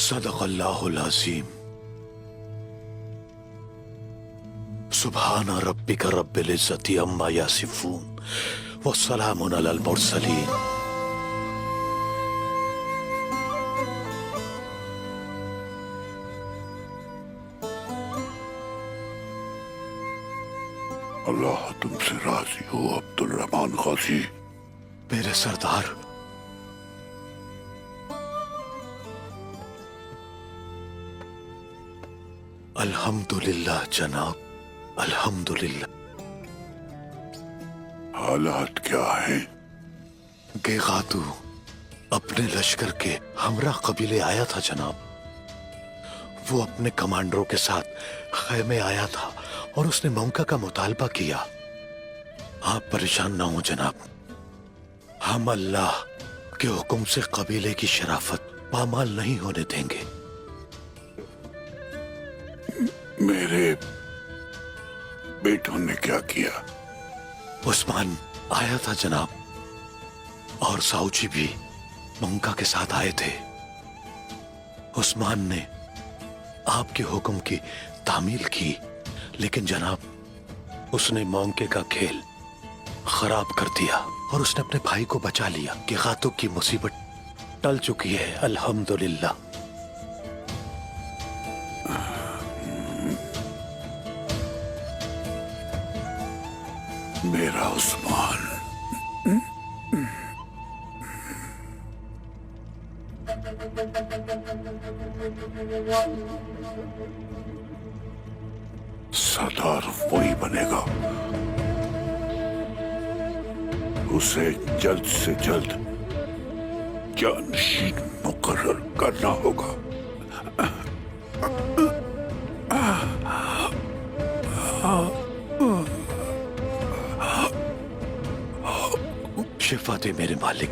صدق اللہ العظیم. سبحان ربک رب العزت عما یصفون والسلام علی المرسلین. اللہ تم سے راضی ہو عبد الرحمن غازی. میرے سردار، الحمدللہ جناب، الحمدللہ. حالات کیا ہیں؟ گیغاتو اپنے لشکر کے ہمراہ قبیلے آیا تھا جناب. وہ اپنے کمانڈروں کے ساتھ خیمے آیا تھا اور اس نے موقع کا مطالبہ کیا. آپ پریشان نہ ہوں جناب، ہم اللہ کے حکم سے قبیلے کی شرافت پامال نہیں ہونے دیں گے. میرے بیٹوں نے کیا کیا؟ عثمان آیا تھا جناب، اور ساؤجی بھی موقع کے ساتھ آئے تھے. عثمان نے آپ کے حکم کی تعمیل کی، لیکن جناب اس نے موقع کا کھیل خراب کر دیا اور اس نے اپنے بھائی کو بچا لیا کہ غاتو کی مصیبت ٹل چکی ہے الحمدللہ. میرا عثمان سردار وہی بنے گا. اسے جلد سے جلد جانشین مقرر کرنا ہوگا. شفا دے میرے مالک.